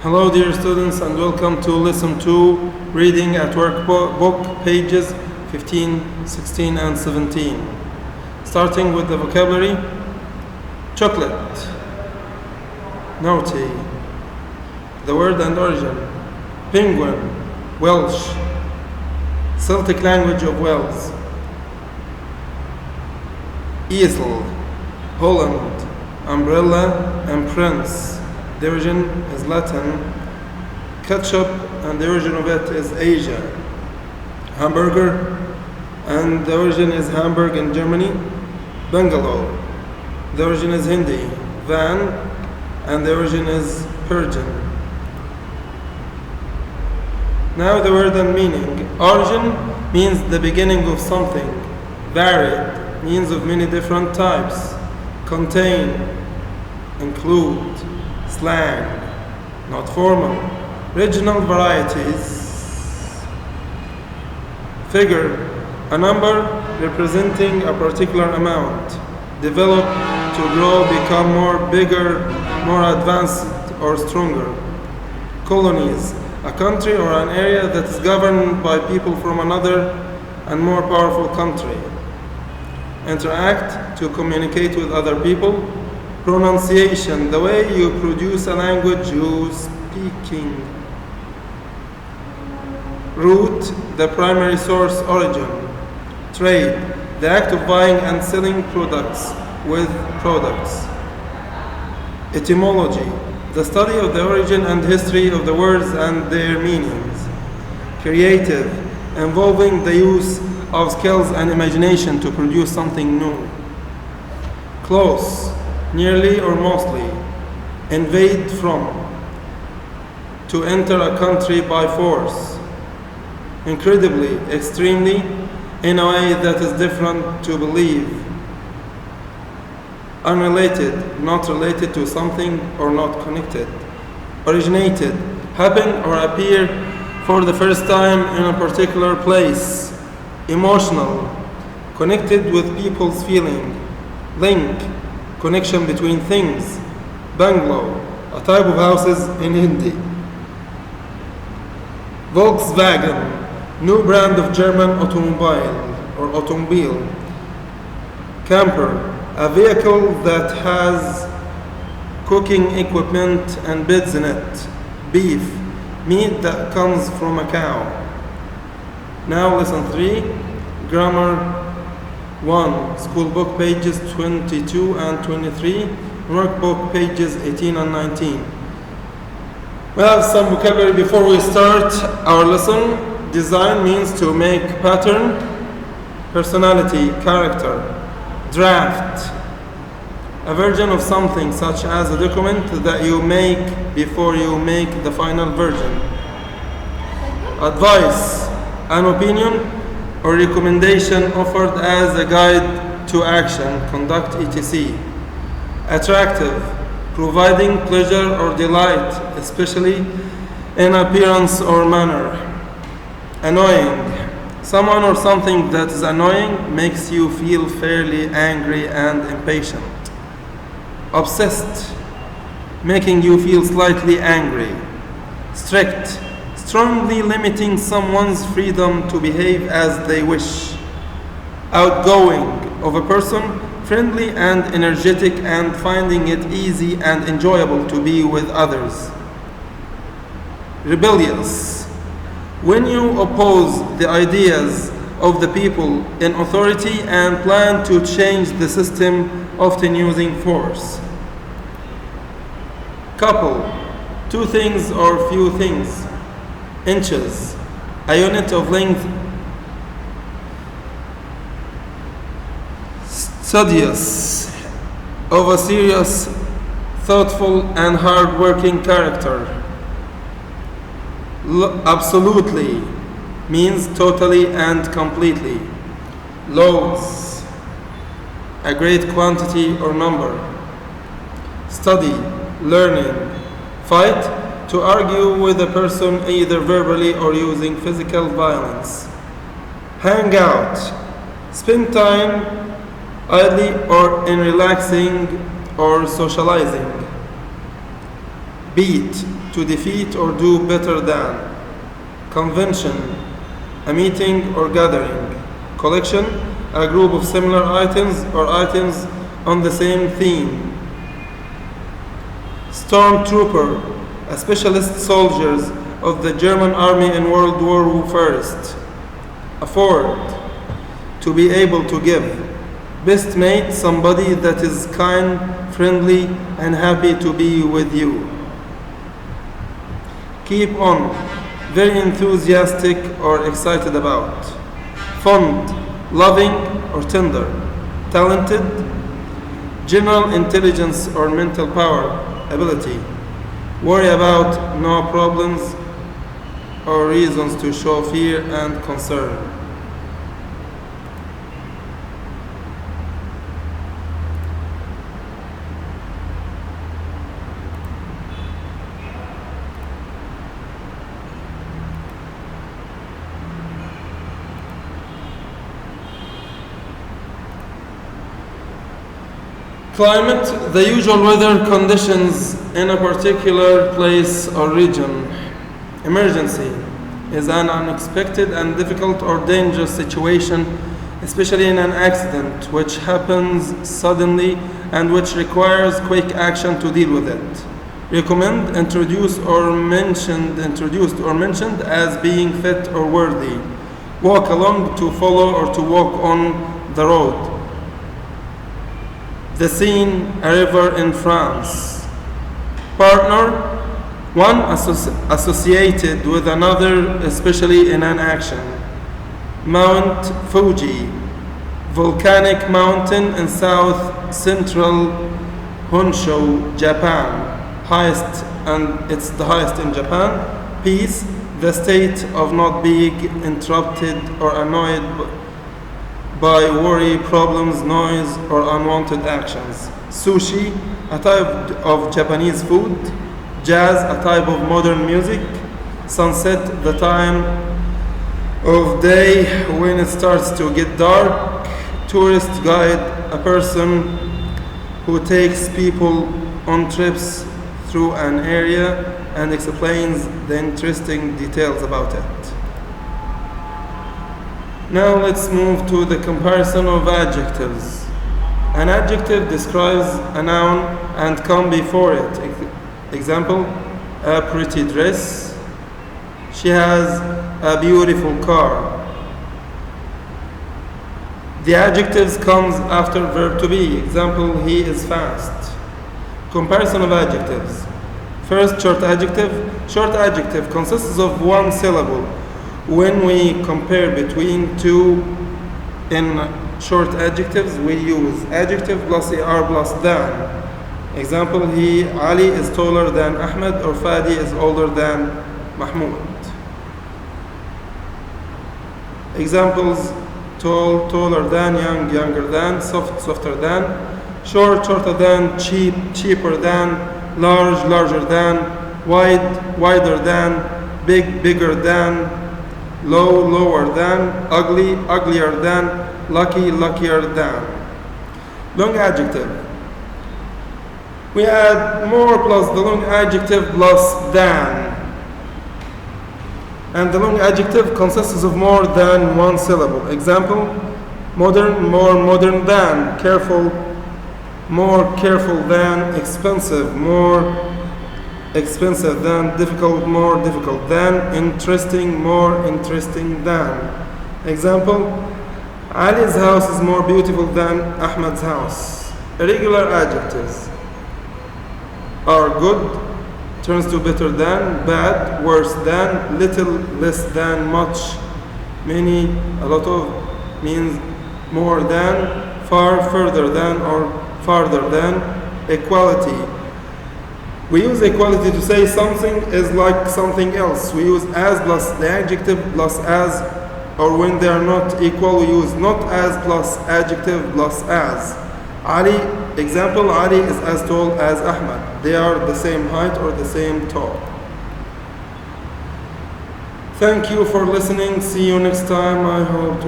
Hello dear students and welcome to lesson 2 reading at workbook pages 15, 16 and 17. Starting with the vocabulary: chocolate, naughty, the word and origin, penguin, Welsh, Celtic language of Wales, easel, Holland, umbrella and prince. The origin is Latin. Ketchup, and the origin of it is Asia. Hamburger, and the origin is Hamburg in Germany. Bungalow, the origin is Hindi. Van, and the origin is Persian. Now the word and meaning. Origin means the beginning of something. Varied means of many different types. Contain, include. Slang, not formal. Regional varieties. Figure, a number representing a particular amount. Develop, to grow, become more bigger, more advanced or stronger. Colonies, a country or an area that is governed by people from another and more powerful country. Interact, to communicate with other people. Pronunciation, the way you produce a language you speaking. Root, the primary source, origin. Trade, the act of buying and selling products with products. Etymology, the study of the origin and history of the words and their meanings. Creative, involving the use of skills and imagination to produce something new. Close, nearly or mostly. Invade from, to enter a country by force. Incredibly, extremely, in a way that is different, to believe. Unrelated, not related to something or not connected. Originated, happen or appear for the first time in a particular place. Emotional, connected with people's feeling. Link, connection between things. Bungalow, a type of houses in Hindi. Volkswagen, new brand of German automobile. Camper, a vehicle that has cooking equipment and beds in it. Beef, meat that comes from a cow. Now lesson 3, grammar 1, school book pages 22 and 23, workbook pages 18 and 19. We have some vocabulary before we start our lesson. Design means to make pattern. Personality, character. Draft, a version of something such as a document that you make before you make the final version. Advice, an opinion or recommendation offered as a guide to action, conduct, etc. Attractive, providing pleasure or delight, especially in appearance or manner. Annoying, someone or something that is annoying makes you feel fairly angry and impatient. Obsessed, making you feel slightly angry. Strict, strongly limiting someone's freedom to behave as they wish. Outgoing, of a person, friendly and energetic and finding it easy and enjoyable to be with others. Rebellious, when you oppose the ideas of the people in authority and plan to change the system, often using force. Couple, two things or few things. Inches, a unit of length. Studious, of a serious, thoughtful and hard-working character. Absolutely means totally and completely. Loads, a great quantity or number. Study, learning. Fight, to argue with a person either verbally or using physical violence. Hang out, spend time idly or in relaxing or socializing. Beat, to defeat or do better than. Convention, a meeting or gathering. Collection, a group of similar items or items on the same theme. Stormtrooper, a specialist soldiers of the German army in World War I. Afford, to be able to give. Best mate, somebody that is kind, friendly, and happy to be with you. Keep on, very enthusiastic or excited about. Fond, loving or tender. Talented, general intelligence or mental power, ability. Worry about, no problems or reasons to show fear and concern. Climate, the usual weather conditions in a particular place or region. Emergency is an unexpected and difficult or dangerous situation, especially in an accident which happens suddenly and which requires quick action to deal with it. Recommend, introduced or mentioned as being fit or worthy. Walk along, to follow or to walk on the road. The scene, a river in France. Partner, one associated with another, especially in an action. Mount Fuji, volcanic mountain in south central Honshu, Japan. Highest, and it's the highest in Japan. Peace, the state of not being interrupted or annoyed by worry, problems, noise, or unwanted actions. Sushi, a type of Japanese food. Jazz, a type of modern music. Sunset, the time of day when it starts to get dark. Tourist guide, a person who takes people on trips through an area and explains the interesting details about it. Now let's move to the comparison of adjectives. An adjective describes a noun and come before it. Example, a pretty dress. She has a beautiful car. The adjectives comes after verb to be. Example, he is fast. Comparison of adjectives. First, short adjective. Short adjective consists of one syllable. When we compare between two in short adjectives, we use adjective plus er plus than. Example, Ali is taller than Ahmed, or Fadi is older than Mahmoud. Examples, tall, taller than, young, younger than, soft, softer than, short, shorter than, cheap, cheaper than, large, larger than, wide, wider than, big, bigger than, low, lower than, ugly, uglier than, lucky, luckier than. Long adjective. We add more plus the long adjective plus than. And the long adjective consists of more than one syllable. Example, modern, more modern than, careful, more careful than, expensive, more expensive than, difficult, more difficult than, interesting, more interesting than. Example, Ali's house is more beautiful than Ahmed's house. Irregular adjectives are good, turns to better than, bad, worse than, little, less than, much, many, a lot of, means more than, far, further than, or farther than. Equality. We use equality to say something is like something else. We use as plus the adjective plus as, or when they are not equal, we use not as plus adjective plus as. Ali, example, Ali is as tall as Ahmad. They are the same height or the same tall. Thank you for listening. See you next time. I hope to